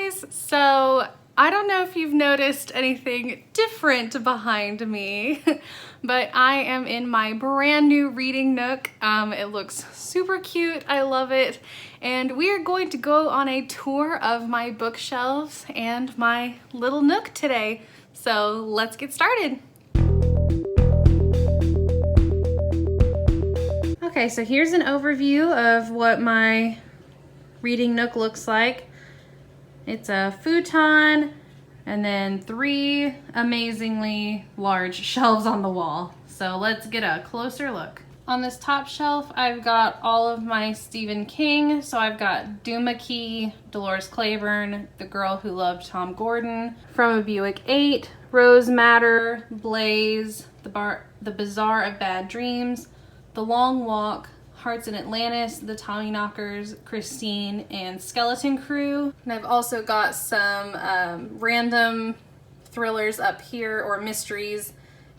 guys! So I don't know if you've noticed anything different behind me, but I am in my brand new reading nook. It looks super cute, I love it, and we are going to go on a tour of my bookshelves and my little nook today. So let's get started. Okay, so here's an overview of what my reading nook looks like. It's a futon and then 3 amazingly large shelves on the wall. So let's get a closer look. On this top shelf, I've got all of my Stephen King. So I've got Doomackey, Dolores Claiborne, The Girl Who Loved Tom Gordon, From a Buick 8, Rose Madder, Blaze, The Bazaar of Bad Dreams, The Long Walk, Hearts in Atlantis, The Tommyknockers, Christine, and Skeleton Crew. And I've also got some random thrillers up here, or mysteries,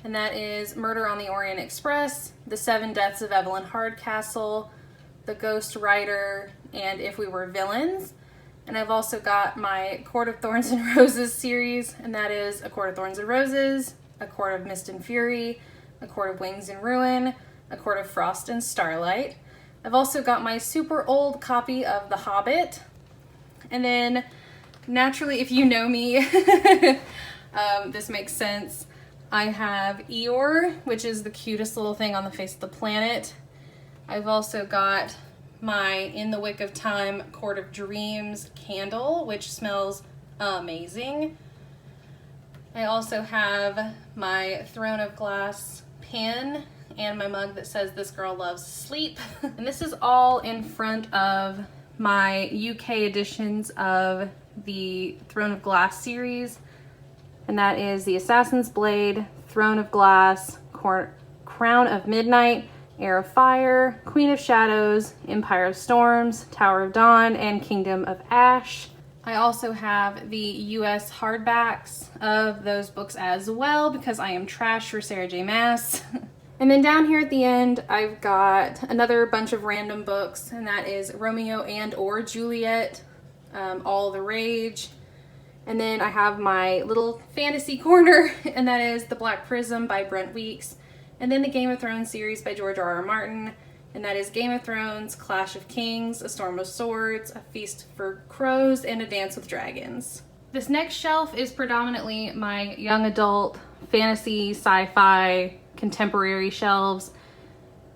and that is Murder on the Orient Express, The 7 Deaths of Evelyn Hardcastle, The Ghost Writer, and If We Were Villains. And I've also got my Court of Thorns and Roses series, and that is A Court of Thorns and Roses, A Court of Mist and Fury, A Court of Wings and Ruin, A Court of Frost and Starlight. I've also got my super old copy of The Hobbit. And then, naturally, if you know me, this makes sense. I have Eeyore, which is the cutest little thing on the face of the planet. I've also got my In the Wick of Time Court of Dreams candle, which smells amazing. I also have my Throne of Glass pin and my mug that says This Girl Loves Sleep. And this is all in front of my UK editions of the Throne of Glass series. And that is the Assassin's Blade, Throne of Glass, Crown of Midnight, Heir of Fire, Queen of Shadows, Empire of Storms, Tower of Dawn, and Kingdom of Ash. I also have the US hardbacks of those books as well because I am trash for Sarah J. Maas. And then down here at the end, I've got another bunch of random books, and that is Romeo and or Juliet, All the Rage. And then I have my little fantasy corner, and that is The Black Prism by Brent Weeks. And then the Game of Thrones series by George R.R. Martin, and that is Game of Thrones, Clash of Kings, A Storm of Swords, A Feast for Crows, and A Dance with Dragons. This next shelf is predominantly my young adult, fantasy, sci-fi, contemporary shelves,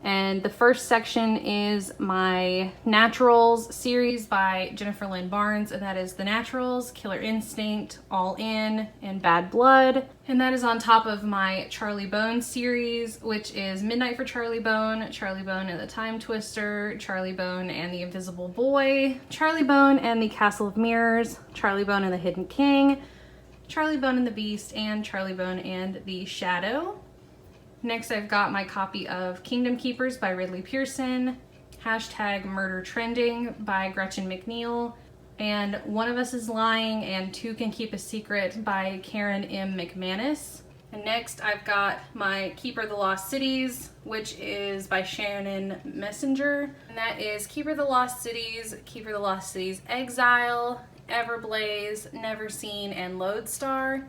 and the first section is my Naturals series by Jennifer Lynn Barnes, and that is The Naturals, Killer Instinct, All In, and Bad Blood. And that is on top of my Charlie Bone series, which is Midnight for Charlie Bone and the Time Twister, Charlie Bone and the Invisible Boy, Charlie Bone and the Castle of Mirrors, Charlie Bone and the Hidden King, Charlie Bone and the Beast, and Charlie Bone and the Shadow. Next, I've got my copy of Kingdom Keepers by Ridley Pearson, #Murder Trending by Gretchen McNeil, and One of Us is Lying and Two Can Keep a Secret by Karen M. McManus. And next, I've got my Keeper of the Lost Cities, which is by Shannon Messenger. And that is Keeper of the Lost Cities, Keeper of the Lost Cities Exile, Everblaze, Never Seen, and Lodestar.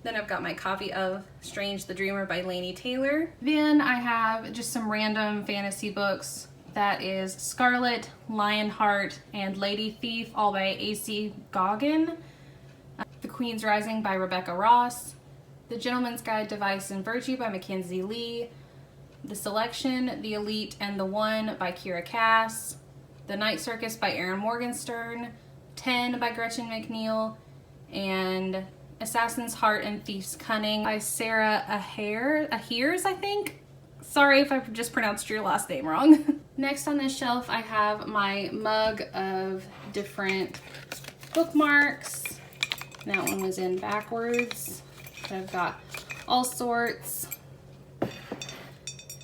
Then I've got my copy of Strange the Dreamer by Laini Taylor. Then I have just some random fantasy books. That is Scarlet, Lionheart, and Lady Thief, all by A.C. Goggin. The Queen's Rising by Rebecca Ross. The Gentleman's Guide to Vice and Virtue by Mackenzie Lee. The Selection, The Elite, and the One by Kira Cass. The Night Circus by Erin Morgenstern. 10 by Gretchen McNeil. And Assassin's Heart and Thief's Cunning by Sarah Ahears, I think. Sorry if I just pronounced your last name wrong. Next on this shelf, I have my mug of different bookmarks. That one was in backwards. I've got all sorts.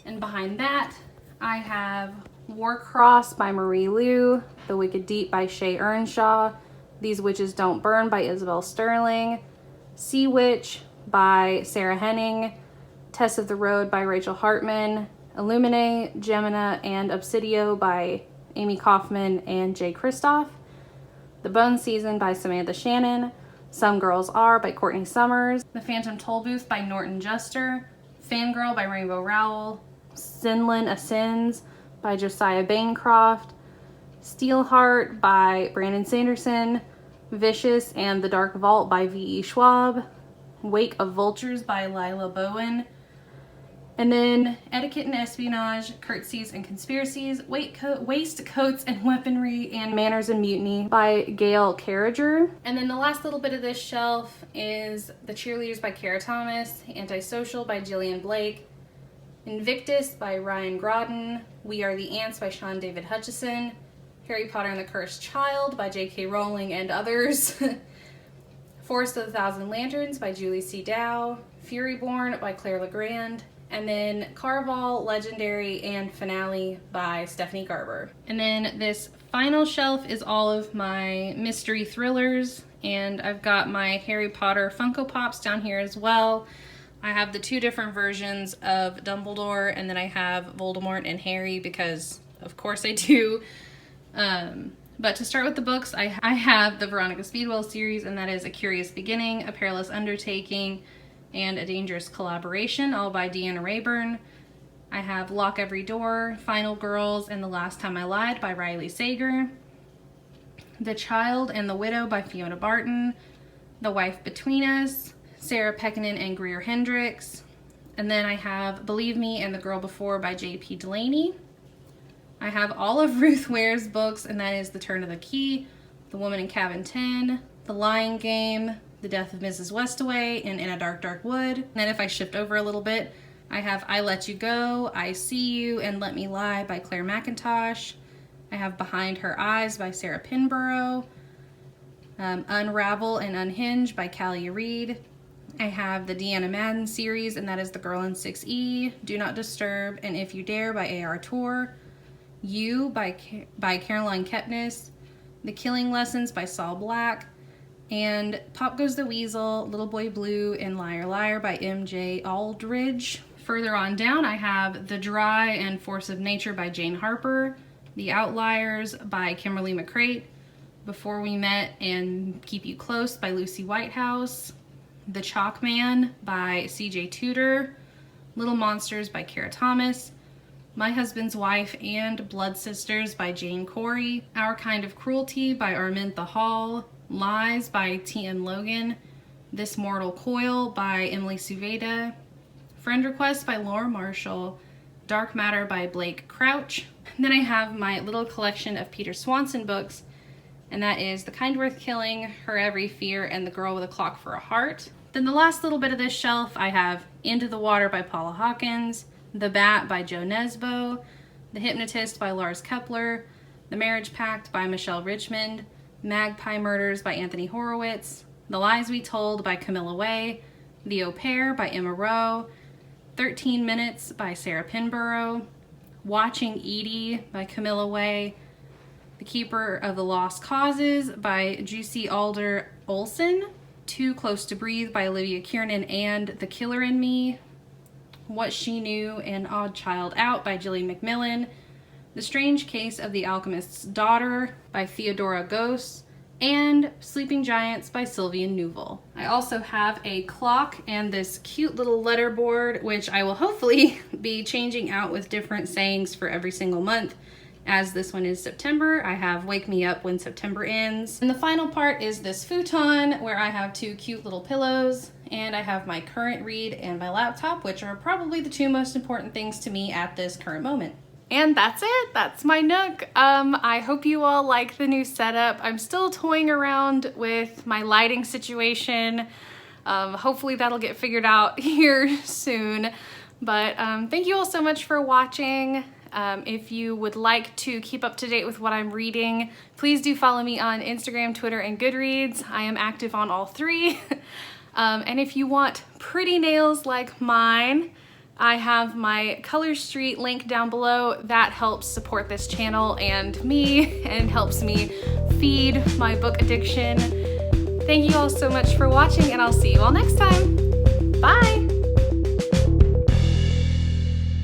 And behind that, I have Warcross by Marie Lu, The Wicked Deep by Shay Earnshaw, These Witches Don't Burn by Isabel Sterling, Sea Witch by Sarah Henning, Tess of the Road by Rachel Hartman, Illuminae, Gemina, and Obsidio by Amy Kaufman and Jay Kristoff, The Bone Season by Samantha Shannon, Some Girls Are by Courtney Summers, The Phantom Tollbooth by Norton Juster, Fangirl by Rainbow Rowell, Sinlin Ascends by Josiah Bancroft, Steelheart by Brandon Sanderson, Vicious and the Dark Vault by V.E. Schwab, Wake of Vultures by Lila Bowen, and then Etiquette and Espionage, Curtsies and Conspiracies, Waistcoats and Weaponry, and Manners and Mutiny by Gail Carriger. And then the last little bit of this shelf is The Cheerleaders by Kara Thomas, Antisocial by Jillian Blake, Invictus by Ryan Groden, We Are the Ants by Sean David Hutchison, Harry Potter and the Cursed Child by J.K. Rowling and others, Forest of the Thousand Lanterns by Julie C. Dow, Furyborn by Claire Legrand, and then Carval, Legendary, and Finale by Stephanie Garber. And then this final shelf is all of my mystery thrillers, and I've got my Harry Potter Funko Pops down here as well. I have the 2 different versions of Dumbledore, and then I have Voldemort and Harry because of course I do. But to start with the books, I have the Veronica Speedwell series, and that is A Curious Beginning, A Perilous Undertaking, and A Dangerous Collaboration, all by Deanna Rayburn. I have Lock Every Door, Final Girls, and The Last Time I Lied by Riley Sager, The Child and the Widow by Fiona Barton, The Wife Between Us, Sarah Pekkanen and Greer Hendricks, and then I have Believe Me and The Girl Before by J.P. Delaney. I have all of Ruth Ware's books, and that is The Turn of the Key, The Woman in Cabin 10, The Lying Game, The Death of Mrs. Westaway, and In a Dark, Dark Wood. And then if I shift over a little bit, I have I Let You Go, I See You, and Let Me Lie by Claire McIntosh. I have Behind Her Eyes by Sarah Pinborough, Unravel and Unhinge by Callie Reed. I have the Deanna Madden series, and that is The Girl in 6E, Do Not Disturb, and If You Dare by A.R. Tor. You by Caroline Kepnes, The Killing Lessons by Saul Black, and Pop Goes the Weasel, Little Boy Blue, and Liar Liar by M.J. Aldridge. Further on down, I have The Dry and Force of Nature by Jane Harper, The Outliers by Kimberly McCrate, Before We Met and Keep You Close by Lucy Whitehouse, The Chalk Man by C.J. Tudor, Little Monsters by Kara Thomas, My Husband's Wife and Blood Sisters by Jane Corey, Our Kind of Cruelty by Armintha Hall, Lies by T.M. Logan, This Mortal Coil by Emily Suveda, Friend Request by Laura Marshall, Dark Matter by Blake Crouch. And then I have my little collection of Peter Swanson books, and that is The Kind Worth Killing, Her Every Fear, and The Girl with a Clock for a Heart. Then the last little bit of this shelf, I have Into the Water by Paula Hawkins, The Bat by Joe Nesbo, The Hypnotist by Lars Kepler, The Marriage Pact by Michelle Richmond, Magpie Murders by Anthony Horowitz, The Lies We Told by Camilla Way, The Au Pair by Emma Rowe, 13 Minutes by Sarah Pinborough, Watching Edie by Camilla Way, The Keeper of the Lost Causes by Juicy Alder Olson, Too Close to Breathe by Olivia Kiernan, and The Killer in Me, What She Knew, and Odd Child Out by Gillian McMillan, The Strange Case of the Alchemist's Daughter by Theodora Gose, and Sleeping Giants by Sylvian Newell. I also have a clock and this cute little letter board, which I will hopefully be changing out with different sayings for every single month. As this one is September, I have Wake Me Up When September Ends. And the final part is this futon where I have 2 cute little pillows, and I have my current read and my laptop, which are probably the 2 most important things to me at this current moment. And that's it. That's my Nook. I hope you all like the new setup. I'm still toying around with my lighting situation. Hopefully that'll get figured out here soon. But thank you all so much for watching. If you would like to keep up to date with what I'm reading, please do follow me on Instagram, Twitter, and Goodreads. I am active on all 3. And if you want pretty nails like mine, I have my Color Street link down below. That helps support this channel and me, and helps me feed my book addiction. Thank you all so much for watching, and I'll see you all next time. Bye!